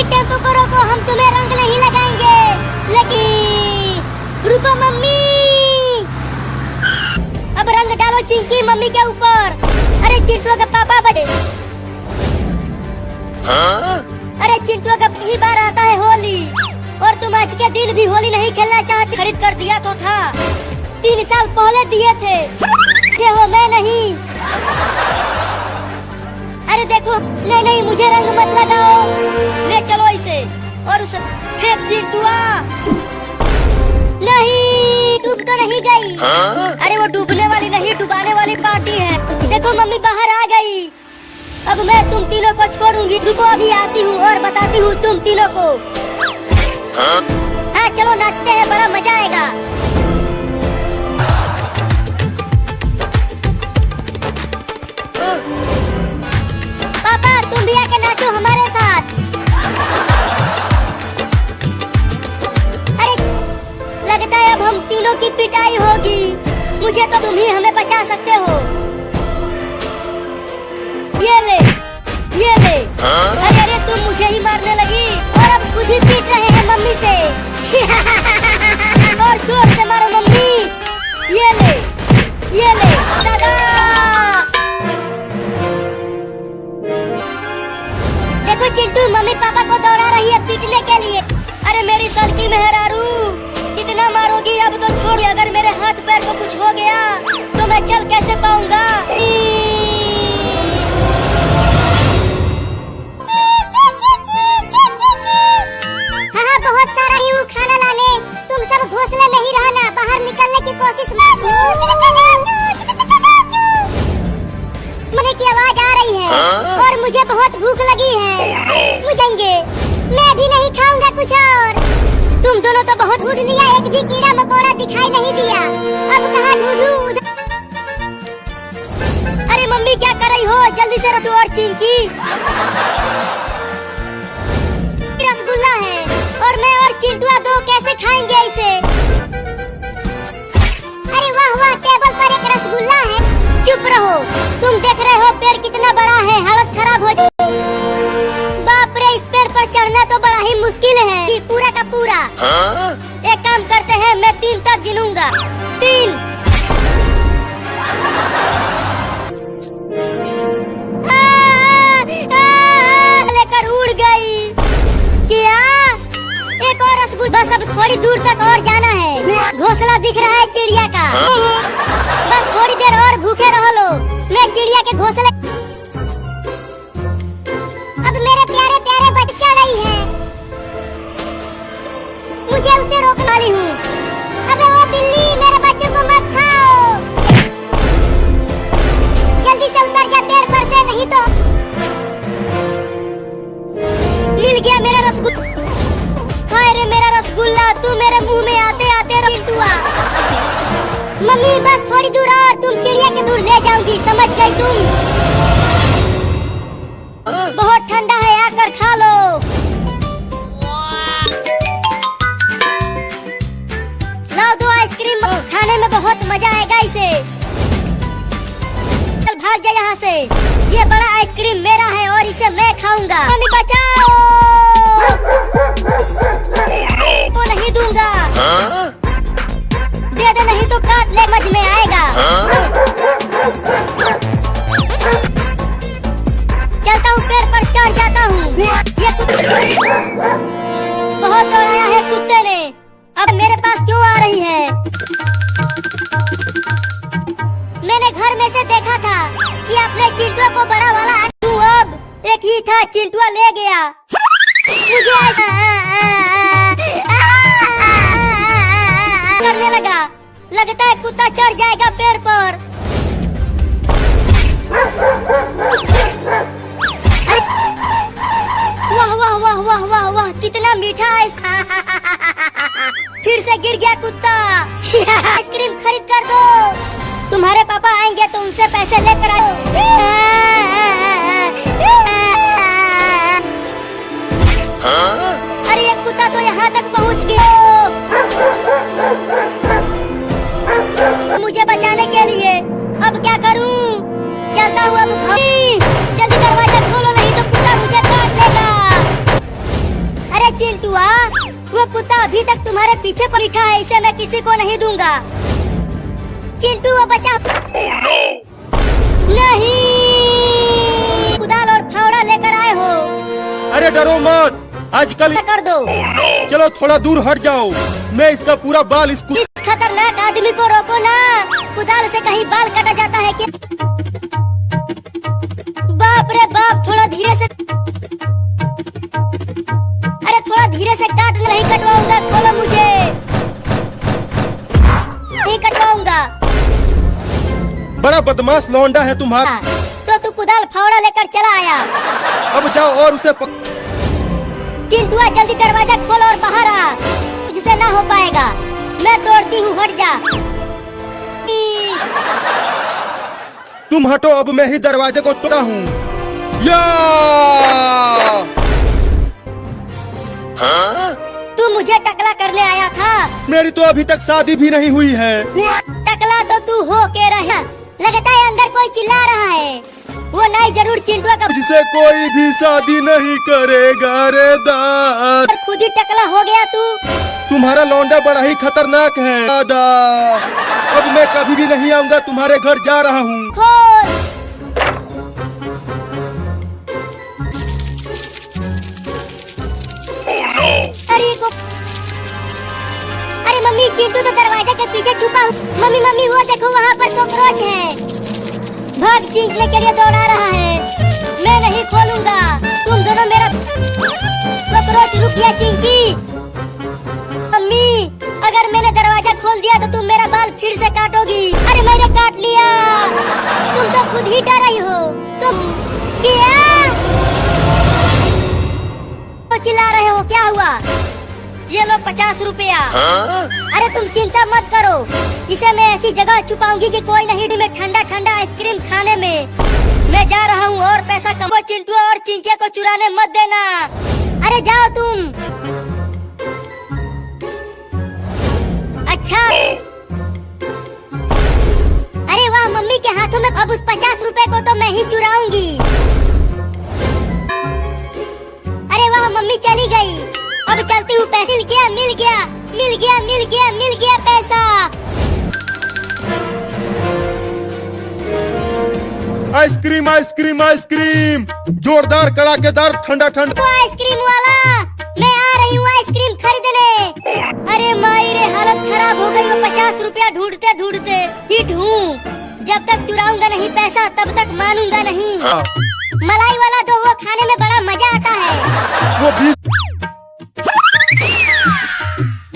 Tempo को रोको, हम तुम्हें रंग नहीं लगाएंगे। लेकिन रुको मम्मी, अब रंग डालो चिंकी मम्मी के ऊपर। अरे चिंटू का पापा बने। अरे चिंटू का पहली बार आता है होली, और तुम आज के दिन भी होली नहीं खेलना चाहती। खरीद कर दिया तो था, 3 साल पहले दिए थे। हो मैं नहीं। अरे देखो, नहीं मुझे रंग मत लगाओ। ले चलो इसे और उसे फेंक चिंटुआ। नहीं, डूब तो नहीं गई। अरे वो डूबने वाली नहीं, डुबाने वाली पार्टी है। देखो मम्मी बाहर आ गई। अब मैं तुम तीनों को छोड़ूंगी। रुको अभी आती हूँ और बताती हूँ तुम तीनों को। हाँ चलो नाचते हैं, बड़ा मजा आएगा। पापा तुम भी आके नाचो हमारे साथ। अरे लगता है अब हम तीनों की पिटाई होगी। मुझे तो तुम ही हमें बचा सकते हो। ये ले। अरे तुम मुझे ही मारने लगी और अब खुद ही पीट रहे हैं मम्मी से। और जोर से मारो मम्मी। ये ले दादा। देखो चिंटू मम्मी पापा को दौड़ा रही है पीटने के लिए। अरे मेरी सड़की मेहरारू, कितना मारोगी? अब तो छोड़। अगर मेरे हाथ पैर को कुछ हो गया तो मैं चल कैसे पाऊंगा? हाँ बहुत सारा ही हूँ खाना लाने। तुम सब घोंसले में ही रहना, बाहर निकलने की कोशिश मत। मम्मी की आवाज आ रही है और मुझे बहुत भूख लगी है। मुझेंगे, मैं भी नहीं खाऊंगा कुछ और। तुम दोनों तो बहुत ढूंढ लिया, एक भी कीड़ा मकोड़ा दिखाई नहीं दिया। अब कहाँ ढूंढूं? अरे मम्मी क्या कर रही हो? जल्दी से रखो। और चिंकी रसगुल्ला है और मैं और चिंटुआ दो कैसे खाएंगे इसे? अरे वाह, टेबल पर एक रसगुल्ला है। चुप रहो, तुम देख रहे हो पेड़ कितना बड़ा है, हालत खराब हो जाए। बाप रे, इस पेड़ पर चढ़ना तो बड़ा ही मुश्किल है। ये पूरा का पूरा। एक काम करते हैं, मैं 3 तक गिनूंगा। 3। लेकर उड़ गई। क्या? एक और रसगुल्ला। बस अब थोड़ी दूर तक और जाना है। घोंसला दिख रहा है चिड़िया का। बस थोड़ी देर और भूखे रहो लो। मैं चिड़िया के घोंसले। अब मेरे प्यारे प्यारे बच्चा नहीं है, मुझे उसे रोकने वाली हूँ। अबे वो बिल्ली, मेरे बच्चे को मत खाओ। जल्दी से उतर जा पेड़ पर से, नहीं तो। मिल गया मेरा रसगुल्ला। हाय रे मेरा रसगुल्ला, तू मेरे मुंह में आते आते चिंटुआ। मम्मी बस थोड़ी दूर और, तुम चिड़िया के दूर ले जाऊंगी, समझ गई तुम? बहुत ठंडा है, आकर खा लो। लाओ 2 आइसक्रीम, खाने में बहुत मजा आएगा इसे। चल भाग जा यहाँ से। ये बड़ा आइसक्रीम मेरा है और इसे मैं खाऊंगा। मम्मी बचाओ। तो नहीं दूंगा। दे दे, नहीं तो काट ले, समझ में आएगा। चलता हूँ, पेड़ पर चढ़ जाता हूँ। ये बहुत दौड़ाया है कुत्ते ने, अब मेरे पास क्यों आ रही है? मैंने घर में से देखा था कि अपने चिंटुआ को बड़ा वाला अब एक ही था, चिंटुआ ले गया। मुझे करने लगा। लगता है कुत्ता चढ़ जाएगा पेड़ पर। वाह वाह वाह वाह वाह वाह, कितना मीठा है। फिर से गिर गया कुत्ता। आइसक्रीम खरीद कर दो। तुम्हारे पापा आएंगे तो उनसे पैसे लेकर आओ। अरे ये कुत्ता तो यहाँ तक पहुँच गया। मुझे बचाने के लिए अब क्या करूँ? चलता हूँ अब। जल्दी दरवाजा खोलो, नहीं तो कुत्ता मुझे काट लेगा। चिंटुआ, वो कुत्ता अभी तक तुम्हारे पीछे बैठा है, इसे मैं किसी को नहीं दूंगा। चिंटू वो बचा। oh, no! नहीं, कुदाल और फावड़ा लेकर आए हो। अरे डरो मत, आजकल कर दो। oh, no! चलो थोड़ा दूर हट जाओ, मैं इसका पूरा बाल इस खतरनाक आदमी को रोको ना, कुदाल से कहीं बाल काटा जाता है क्या? बाप रे बाप, थोड़ा धीरे से, अरे थोड़ा धीरे से काट, नहीं कटवाऊंगा, खोलो मुझे, नहीं कटवाऊंगा। बड़ा बदमाश लौंडा है तुम्हारा। तो तू कुदाल फावड़ा लेकर चला आया। अब जाओ और उसे चिंटुआ जल्दी दरवाजा खोल और बाहर आ, तुझसे ना हो पाएगा, मैं तोड़ती हूँ, हट जा। तुम हटो, अब मैं ही दरवाजे को तोड़ा हूँ। या तू मुझे टकला करने आया था? मेरी तो अभी तक शादी भी नहीं हुई है। टकला तो तू हो के रहा, लगता है अंदर कोई चिल्ला रहा है। वो नहीं, जरूर चिंटुआ का, जिसे कोई भी शादी नहीं करेगा रे दादा। खुद ही टकला हो गया तू। तुम्हारा लौंडा बड़ा ही खतरनाक है दादा। अब मैं कभी भी नहीं आऊंगा, तुम्हारे घर जा रहा हूँ। खोल। oh, no! अरे मम्मी, चिंटू तो दरवाजे के पीछे छुपा हूँ। मम्मी मम्मी, वो देखो वहाँ पर कॉकरोच है, भाग खींचने के लिए दौड़ा रहा है। मैं नहीं खोलूंगा, तुम दोनों मेरा कॉकरोच। रुक गया चिंकी। मम्मी, अगर मैंने दरवाजा खोल दिया तो तुम मेरा बाल फिर से काटोगी। अरे मैंने काट लिया, तुम तो खुद ही डर रही हो। तुम क्या तो चिल्ला रहे हो, क्या हुआ? ये लो 50 रुपया। अरे तुम चिंता मत करो, इसे मैं ऐसी जगह छुपाऊंगी कि कोई नहीं में ठंडा ठंडा आइसक्रीम खाने में। मैं जा रहा हूँ और पैसा कमाओ। चिंटू और चिंकिया को चुराने मत देना। अरे जाओ तुम। अच्छा, अरे वाह, मम्मी के हाथों में अब उस 50 रुपए को तो मैं ही चुराऊंगी। अरे वाह, मम्मी चली गई, अब चलती हूँ। पैसे मिल गया, मिल गया, मिल गया, मिल गया, मिल गया पैसा। आइसक्रीम आइसक्रीम आइसक्रीम, जोरदार कड़ाकेदार ठंडा ठंडा। तो आइसक्रीम वाला, मैं आ रही हूँ आइसक्रीम खरीदने। अरे माई रे, हालत खराब हो गई। वो 50 रुपया ढूंढते ढूंढते हिट हूँ। जब तक चुराऊंगा नहीं पैसा, तब तक मानूंगा नहीं। मलाई वाला दो, वो खाने में बड़ा मजा आता है। वो 20।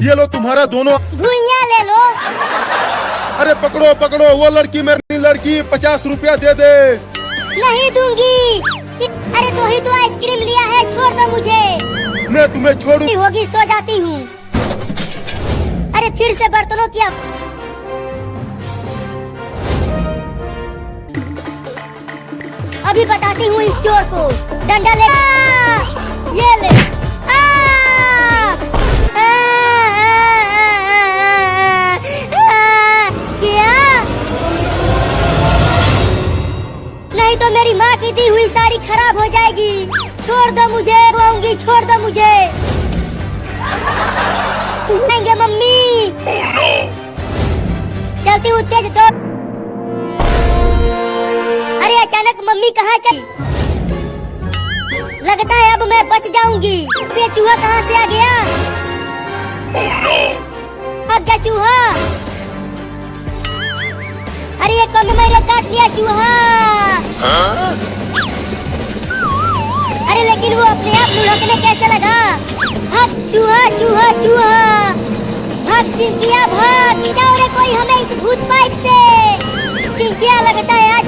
ये लो तुम्हारा दोनों। घुइयां ले लो। अरे पकड़ो पकड़ो, वो लड़की मेरी लड़की, 50 रुपया दे दे। नहीं दूंगी। अरे तो ही तो आइसक्रीम लिया है, छोड़ दो मुझे। मैं तुम्हें छोड़ू होगी, सो जाती हूँ। अरे फिर से बर्तनों की अभी बताती हूँ इस चोर को। डंडा ले, ये ले। नहीं तो मेरी माँ की दी हुई साड़ी खराब हो जाएगी। छोड़ दो मुझे, रोऊंगी, छोड़ दो मुझे। नहीं मम्मी। oh, no! चलती हूँ तेज दौड़। अरे अचानक मम्मी कहाँ चली? लगता है अब मैं बच जाऊंगी। ये चूहा कहाँ से आ गया? oh, no! भाग जा चूहा। अरे ये कौन मेरे काट लिया चूहा। अरे लेकिन वो अपने आप लुढ़कने कैसे लगा? भाग चूहा चूहा चूहा, भाग चिंकिया भाग। जाओ रे कोई हमें इस भूत पाइप से। चिंकिया लगता है आज।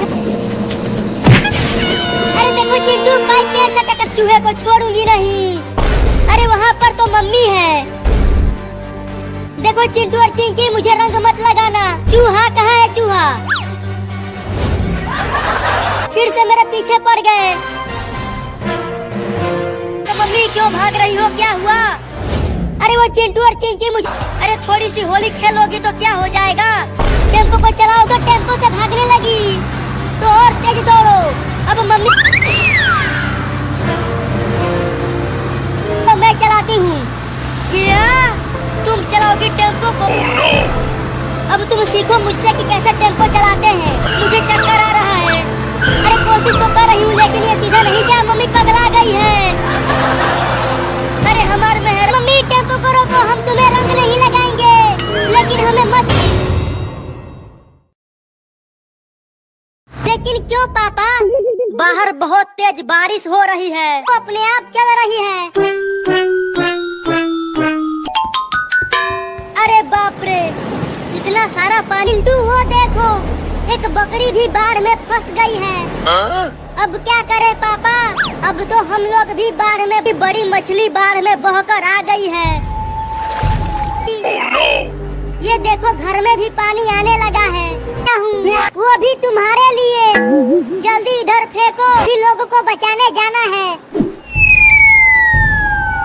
अरे देखो चिंटू, पाइप पेड़ से टकर चूहे को छोड़ूंगी नहीं। अरे वहाँ पर तो मम्मी है। देखो चिंटू और चिंकी, मुझे रंग मत लगाना। चूहा कहाँ है चूहा? फिर से मेरे पीछे पड़ गए। तो मम्मी क्यों भाग रही हो, क्या हुआ? अरे वो चिंटू और चिंकी मुझे। अरे थोड़ी सी होली खेलोगी तो क्या हो जाएगा? टेम्पो को चलाओ तो टेम्पो से भागने लगी, तो और तेज दौड़ो। अब मम्मी तो मैं चलाती हूँ। तुम चलाओगी टेम्पो को। अब तुम सीखो मुझसे कि कैसे टेम्पो चलाते हैं। मुझे चक्कर आ रहा है। अरे कोशिश तो कर रही हूँ लेकिन ये सीधा नहीं जा। मम्मी पगला गई है। अरे हमारे मेहर मम्मी टेम्पो को रोको, हम तुम्हें रंग नहीं लगाएंगे लेकिन हमें मत। लेकिन क्यों पापा? बाहर बहुत तेज बारिश हो रही है, वो अपने आप चल रही है। अरे बाप रे, इतना सारा पानी। तू वो देखो, एक बकरी भी बाढ़ में फंस गई है। अब क्या करे पापा? अब तो हम लोग भी बाढ़ में, भी बड़ी मछली बाढ़ में बहकर आ गई है। ये देखो घर में भी पानी आने लगा है। वो भी तुम्हारे लिए। जल्दी इधर फेंको, भी लोगों को बचाने जाना है।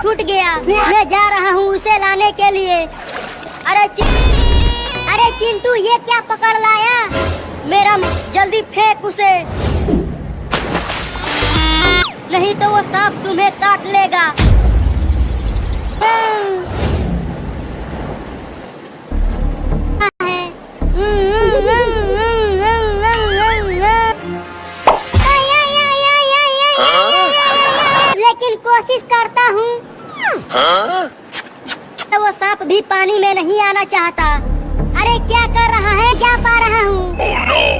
छूट गया, मैं जा रहा हूँ उसे लाने के लिए। अरे चिंटू, ये क्या पकड़ लाया? मेरा जल्दी फेंक उसे, नहीं तो वो सांप तुम्हें काट लेगा। लेकिन कोशिश करता हूँ। वो सांप भी पानी में नहीं आना चाहता। अरे क्या कर रहा है? जा पा रहा हूँ।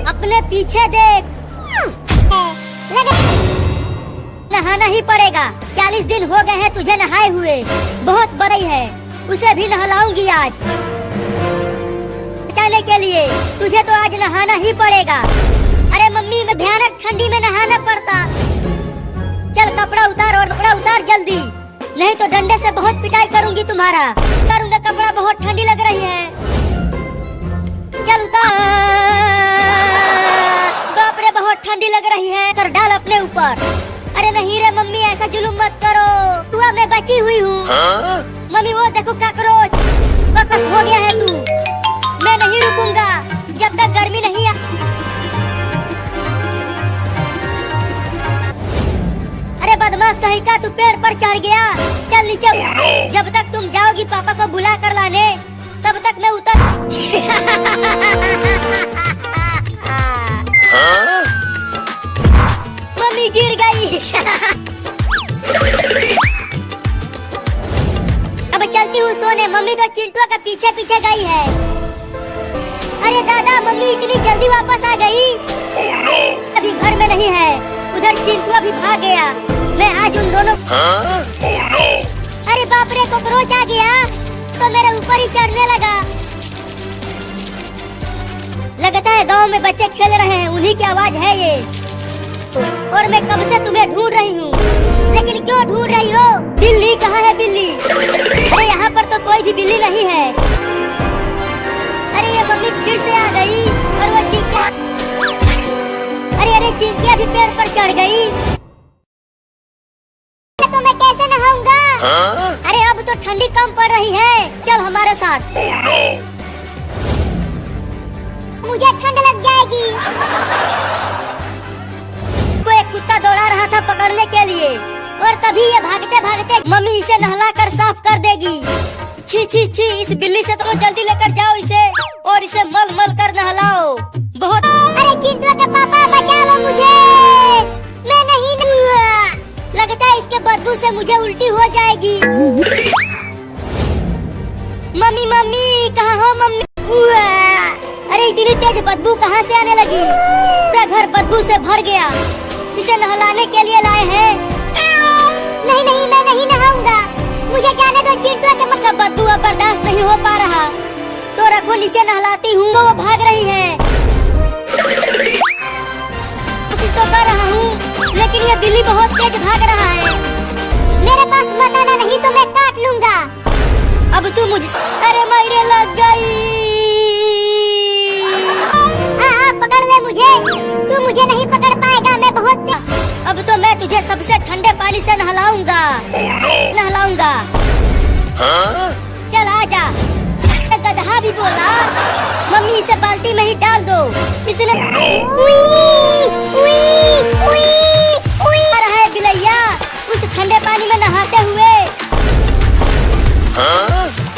अपने पीछे देख। नहाना ही पड़ेगा। 40 दिन हो गए हैं तुझे नहाए हुए। बहुत बड़ी है, उसे भी नहलाऊंगी आज। बचाने के लिए तुझे तो आज नहाना ही पड़ेगा। अरे मम्मी, मैं भयानक ठंडी में नहाना पड़ता। चल कपड़ा उतार, और कपड़ा उतार जल्दी, नहीं तो डंडे से बहुत पिटाई करूंगी तुम्हारा। करूंगा, कपड़ा बहुत ठंडी लग रही है। चल उतार। बाप रे, बहुत ठंडी लग रही है। कर डाल अपने ऊपर। अरे नहीं रे मम्मी, ऐसा जुलूम मत करो। हुआ मैं बची हुई हूँ। मम्मी वो देखो काकरोच। बकस हो गया है तू। मैं नहीं रुकूंगा जब तक गर्मी नहीं आ। अरे बदमाश कहीं का, तू पेड़ पर चढ़ गया। चल नीचे। जब तक तुम जाओगी पापा को बुला कर लाने, तब तक मैं उतर। मम्मी गिर गई। अब चलती हूँ सोने। मम्मी तो चिंटू के पीछे पीछे गई है। अरे दादा, मम्मी इतनी जल्दी वापस आ गई। अभी घर में नहीं है। उधर चिंटू अभी भाग गया। मैं आज उन दोनों। अरे बाप रे, कॉकरोच आ गया तो मेरे ऊपर ही चढ़ने लगा। लगता है गांव में बच्चे खेल रहे हैं, उन्हीं की आवाज है ये। और मैं कब से तुम्हें ढूंढ रही हूँ। लेकिन क्यों ढूंढ रही हो? बिल्ली कहाँ है? बिल्ली? अरे यहाँ पर तो कोई भी बिल्ली नहीं है। अरे ये मम्मी फिर से आ गई। और वो चिंकिया, अरे चिंकिया भी पेड़ पर चढ़ गई। तो मैं कैसे नहाऊंगा? अरे अब तो ठंडी कम पड़ रही है। चल हमारे साथ। मुझे ठंड लग जाएगी। को एक कुत्ता दौड़ा रहा था पकड़ने के लिए, और तभी ये भागते भागते मम्मी इसे नहला कर साफ कर देगी। छी छी छी, इस बिल्ली से तो जल्दी लेकर जाओ इसे, और इसे मल मल कर नहलाओ। बहुत। अरे चिंटू के पापा, बचा लो मुझे। मैं नहीं। लगता है इसके बदबू से मुझे उल्टी हो जाएगी। मम्मी मम्मी, कहाँ हो मम्मी? अरे इतनी तेज बदबू कहाँ से आने लगी? पूरा घर बदबू से भर गया। इसे नहलाने के लिए लाए हैं। नहीं नहीं, मैं नहीं नहाऊंगा। मुझे जाने दो चिंटू के। उसका बदबू अब बर्दाश्त नहीं हो पा रहा, तो रखो नीचे नहलाती हूँ। वो भाग रही है। कोशिश तो कर रहा हूँ, लेकिन ये बिल्ली बहुत तेज भाग रहा है। मेरे पास मताना नहीं तो मैं काट लूंगा। अब तू मुझसे। अरे मेरे लग गई। पकड़ ले मुझे। तू मुझे नहीं पकड़ पाएगा, मैं बहुत। अब तो मैं तुझे सबसे ठंडे पानी से नहलाऊंगा। नहलाऊंगा। चल आजा। गधा भी बोला। मम्मी इसे बाल्टी में ही डाल दो। इसने आ रहा है बिलैया उस ठंडे पानी में नहाते हुए।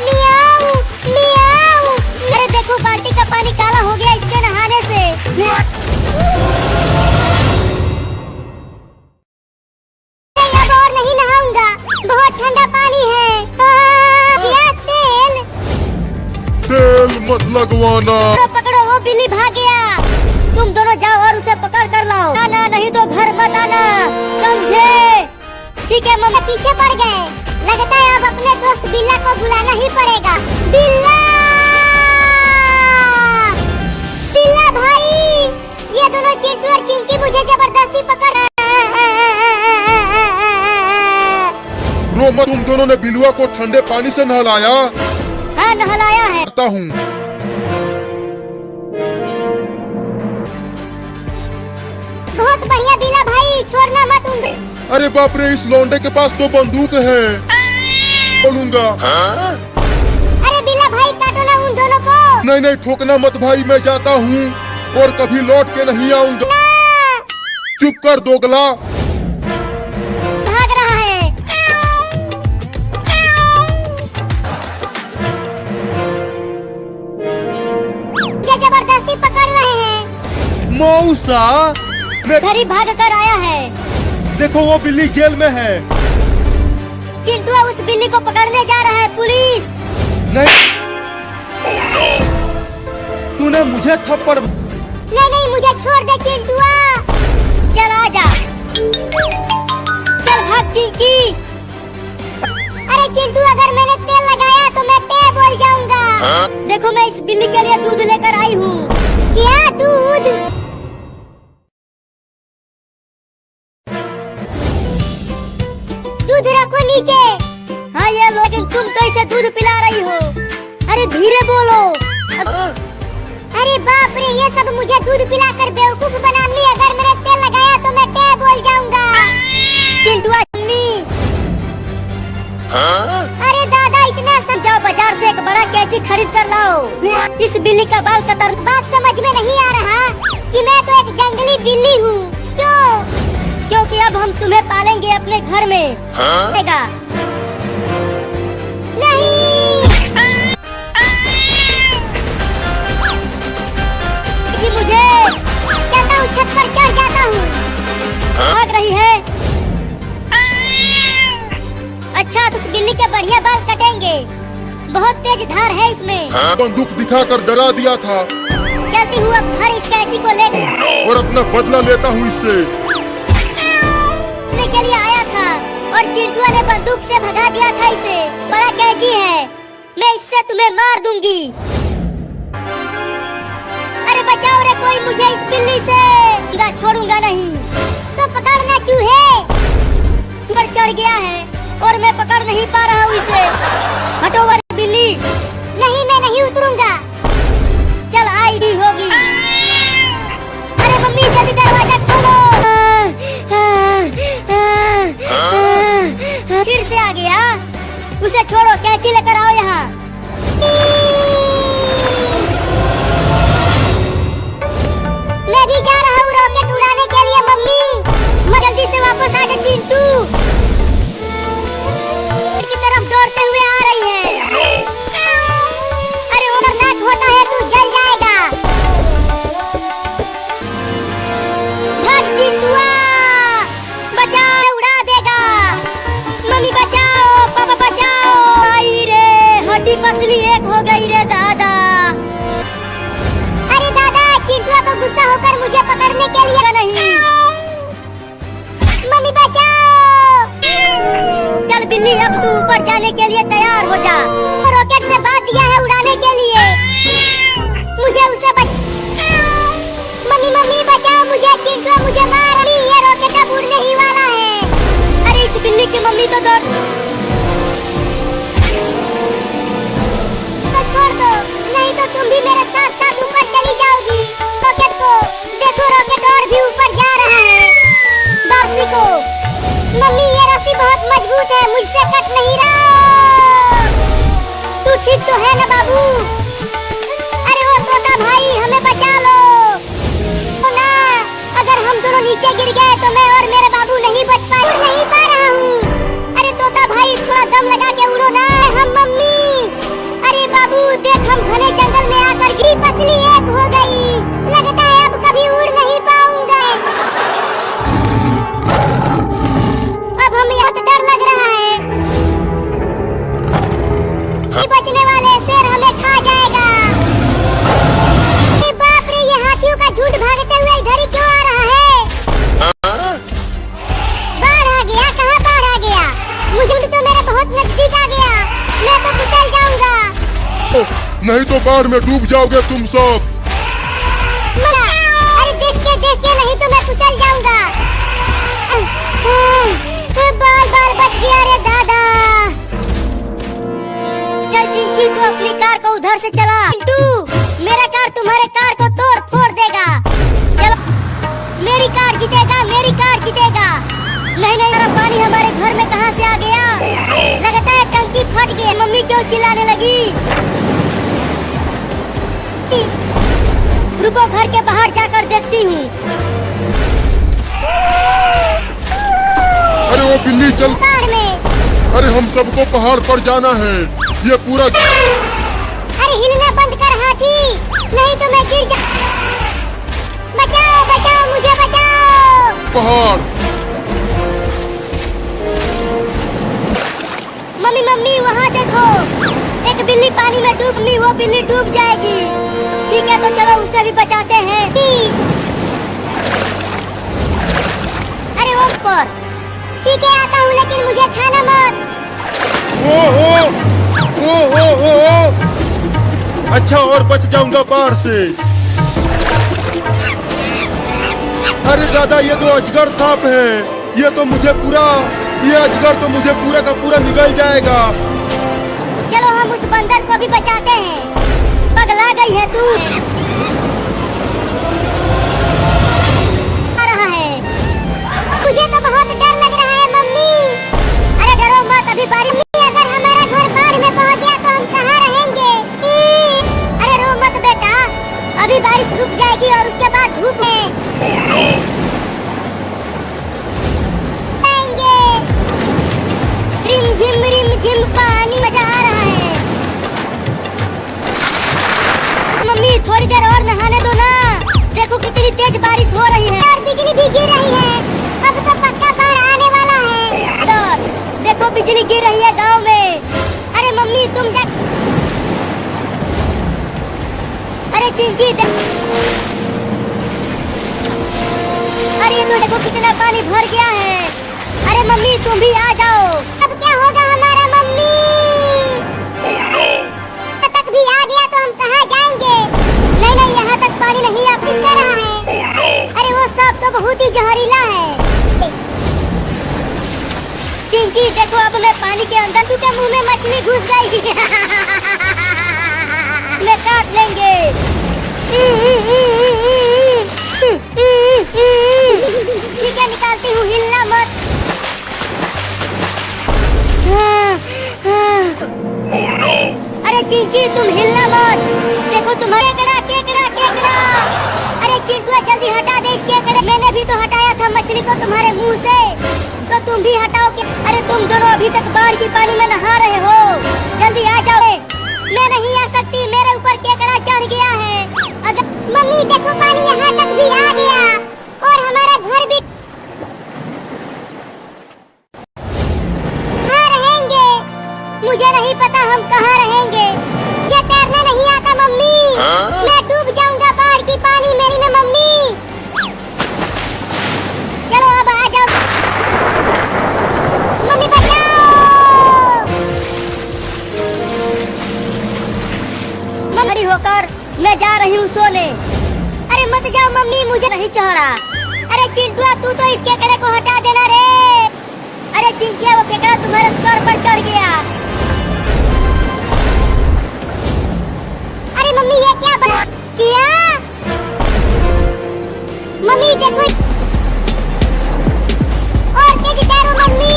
मियाऊ। लगवाना। पकड़ो पकड़ो, वो बिल्ली भाग गया। तुम दोनों जाओ और उसे पकड़ कर लाओ। आना नहीं तो घर मत आना, समझे? ठीक है मम्मी। पीछे पड़ गए। लगता है अब अपने दोस्त बिल्ला को बुलाना ही पड़ेगा। बिल्ला, बिल्ला भाई, ये दोनों चिंटू और चिंकी मुझे जबरदस्ती पकड़ रहे हैं। रोमा, तुम दोनों ने बिलुआ को ठंडे पानी से नहलाया? हाँ, नहलाया है। करता हूँ। बहुत बढ़िया बिल्ला भाई, छोड़ना मत उन। अरे बाप रे, इस लौंडे के पास तो बंदूक है। बोलूंगा। अरे बिल्ला भाई, काटो ना उन दोनों को। नहीं नहीं, ठोकना मत भाई, मैं जाता हूँ और कभी लौट के नहीं आऊंगा। चुप कर दोगला। भाग रहा है। ये जबरदस्ती पकड़ रहे हैं। मौसा, मैं घर ही भाग कर आया है। देखो वो बिल्ली जेल में है। चिंटू उस बिल्ली को पकड़ने जा रहा है। पुलिस नहीं, तूने मुझे थप्पड़। नहीं नहीं, मुझे छोड़ दे चिंटुआ। चल आजा, चल भाग चिंकी। अरे चिंटू, अगर मैंने तेल लगाया तो मैं पे बोल जाऊंगा। देखो मैं इस बिल्ली के लिए दूध लेकर आई हूँ। क्या दूध? दूध रखो नीचे। हाँ ये लो, लेकिन तुम तो इसे दूध पिला रही हो। अरे धीरे बोलो। अरे बाप रे, ये सब मुझे दूध पिलाकर बेवकूफ बनानी। अगर मैंने तेल लगाया तो मैं टे बोल जाऊंगा। चिंटुआ मम्मी। अरे दादा, इतना सब जाओ बाजार से एक बड़ा कैंची खरीद कर लाओ। इस बिल्ली का बाल कतर। बात समझ में नहीं आ रहा कि मैं तो एक जंगली बिल्ली हूँ। क्यों? क्योंकि अब हम तुम्हें पालेंगे अपने घर में। नहीं, कि मुझे चलता हूँ, छत पर चढ़ जाता हूँ। भाग रही है। अच्छा, तो उस बिल्ली के बढ़िया बाल कटेंगे। बहुत तेज धार है इसमें। बंदूक दिखाकर डरा दिया था। चलती हूँ अब घर, इस कैंची को ले और अपना बदला लेता हूँ इससे। के लिए आया था और चिंटुआ ने बंदूक से भगा दिया था इसे। बड़ा कैंची है, मैं इससे तुम्हें मार दूंगी। अरे बचाओ रे कोई मुझे इस बिल्ली से। छोड़ूंगा नहीं। तो पकड़ना चूहे। तू पर चढ़ गया है और मैं पकड़ नहीं पा रहा हूँ इसे। हटो वर बिल्ली। नहीं, मैं नहीं उतरूंगा। चल आई भी होगी। अरे मम्मी, जल्दी दरवाजा खोलो। फिर से आ गया। उसे छोड़ो, कैंची लेकर आओ यहाँ। मैं भी जा रहा हूँ रॉकेट उड़ाने के लिए मम्मी। मैं जल्दी से वापस आ जा चिंटू। की तरफ दौड़ते हुए आ रही है। अरे खतरनाक होता है, तू जल जाएगा। भाग चिंटुआ, बचाओ, उड़ा देगा। मम्मी बचाओ, पापा बचाओ। आई रे, हड्डी पसली एक हो गई रे दादा। अरे दादा, चिंटुआ को गुस्सा होकर मुझे पकड़ने के लिए नहीं। मम्मी बचाओ। चल बिल्ली, अब तू ऊपर जाने के लिए तैयार हो जा। रॉकेट से बात दिया है उड़ाने के लिए। मुझे उसे मम्मी मम्मी बचाओ मुझे, चिंटुआ मुझे मार। अरे ये रॉकेट अब उड़ने ही वाला है। अरे इस बिल्ली की मम्मी तो दौड़। तो छोड़ दो, नहीं तो तुम भी मेरे साथ साथ ऊपर चली जाओगी। रॉकेट को देखो, रॉकेट और भी ऊपर जा रहा है। बासी को मम्मी, ये रस्सी बहुत मजबूत है, मुझसे कट नहीं रहा। तू ठीक तो है ना बाबू? अरे वो तोता भाई, हमें बचा लो ना। अगर हम दोनों नीचे गिर गए तो मैं और मेरे बाबू नहीं बच पाए। उड़ नहीं पा रहा हूँ। अरे तोता भाई, थोड़ा दम लगा के उड़ो ना। हम मम्मी। अरे बाबू देख, हम घने जंगल में आकर गिरी, पसली एक हो गई। लगता है अब कभी उड़ नहीं पाऊंगा। अब हमें यहाँ तो डर लग रहा है। बचने वाले शेर हमें खा जाएगा। नहीं तो बाढ़ में डूब जाओगे तुम सब। अरे देख के नहीं तो मैं कुचल जाऊंगा। बाल बाल बच गया रे दादा। चल चिंकी तू अपनी कार को उधर से चला। चिंटू मेरा कार तुम्हारे कार को तोड़ फोड़ देगा। चलो मेरी कार जीतेगा, मेरी कार जीतेगा। नहीं यार पानी हमारे घर में कहाँ से आ गया? लगता है टंकी फट गई। मम्मी क्यों चिल्लाने लगी? रुको घर के बाहर जाकर देखती हूँ। अरे वो बिल्ली चल। बाहर में। अरे हम सबको पहाड़ पर जाना है। ये पूरा। अरे हिलना बंद कर हाथी, नहीं तो मैं गिर जा। बचाओ बचाओ मुझे बचाओ। पहाड़। मम्मी वहाँ देखो, एक बिल्ली पानी में डूब गई। वो बिल्ली डूब जाएगी। ठीक है तो चलो उसे भी बचाते हैं। अरे ऊपर। ठीक है आता हूँ लेकिन मुझे खाना मत। ओ। अच्छा और बच जाऊंगा बाढ़ से। अरे दादा ये तो अजगर सांप है। ये अजगर तो मुझे पूरा का पूरा निगल जाएगा। चलो हम उस बंदर को भी बचाते हैं। पगला गई है तू। आ रहा है। मुझे तो बहुत डर लग रहा है मम्मी। अरे डरो मत, अभी बारिश में अगर हमारा घर बाढ़ में पहुंच गया तो हम कहाँ रहेंगे? अरे रो मत बेटा, अभी बारिश रुक जाएगी और उसके बाद धूप है। रिम झिम पानी मजा आ रहा है। मम्मी थोड़ी देर और नहाने दो ना। देखो कितनी तेज बारिश हो रही है और बिजली भी गिर रही है। अब तो पक्का बाढ़ आने वाला है। तो देखो बिजली गिर रही है गांव में। अरे मम्मी तुम जा। अरे चिंकी अरे ये तो देखो कितना पानी भर गया है। अरे मम्मी तुम भी आ जाओ। अब क्या होगा हमारा मम्मी? तक भी आ गया तो हम कहाँ जाएंगे? नहीं यहाँ तक पानी नहीं आ फिसल रहा है। अरे वो सांप तो बहुत ही जहरीला है। चिंकी देखो अब मैं पानी के अंदर, तू के मुंह में मछली घुस गई। मैं काट लेंगे। ठीक है निकालती हूँ, हिलना मत। अरे चिंकी तुम हिलना मत। देखो तुम्हारे केकड़ा। अरे चिंटू जल्दी हटा दे इस केकड़े। मैंने भी तो हटाया था मछली को तुम्हारे मुंह से, तो तुम भी हटाओ के। अरे तुम दोनों अभी तक बाढ़ की पानी में नहा रहे हो। जल्दी आ जाओ। मैं नहीं आ सकती, मेरे ऊपर केकड़ा चढ़ गया है। अगर मम्मी देखो पानी यहाँ तक भी आ गया और हमारा घर भी। मुझे नहीं पता हम कहाँ रहेंगे। मुझे तैरना नहीं आता मम्मी। मैं डूब जाऊंगा बाढ़ की पानी मेरी में मम्मी। चलो अब आ जाओ। मम्मी बचाओ। मम्मी होकर मैं जा रही हूँ सोने। अरे मत जाओ मम्मी, मुझे नहीं चढ़ा। अरे चिंटुआ तू तो इस केकड़े को हटा देना रे। अरे चिंकिया वो केकड़ा तुम्हारे सर पर चढ़ गया। मम्मी ये क्या किया? मम्मी देखो और तेज तैरो मम्मी।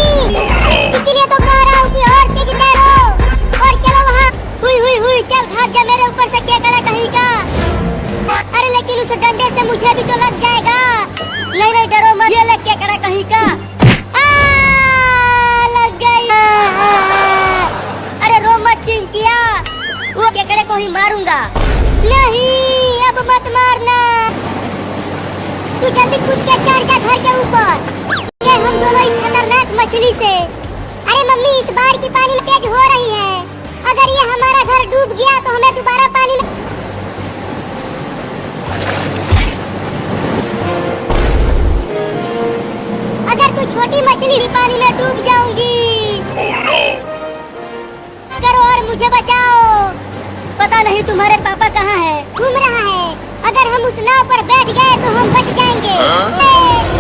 इसीलिए तो कह रहा हूँ कि और तेज तैरो। और चलो वहाँ हुई चल भाग जा मेरे ऊपर से केकड़ा कहीं का। अरे लेकिन उस डंडे से मुझे भी तो लग जाएगा। नहीं डरो मत, ये लग केकड़ा कहीं का। लग गई। अरे रो मत चिंकिया, वो केकड़े को ही मारूंगा। नहीं अब मत मारना। तू जल्दी कूद के चढ़ जा घर के ऊपर। ये हम दोनों इस खतरनाक मछली से। अरे मम्मी इस बाढ़ की पानी में तेज हो रही है। अगर ये हमारा घर डूब गया तो हमें दोबारा पानी में। अगर तू छोटी मछली भी पानी में डूब जाऊंगी। करो और मुझे बचाओ। पता नहीं तुम्हारे पापा कहाँ है। घूम रहा है। अगर हम उस नाव पर बैठ गए तो हम बच जाएंगे।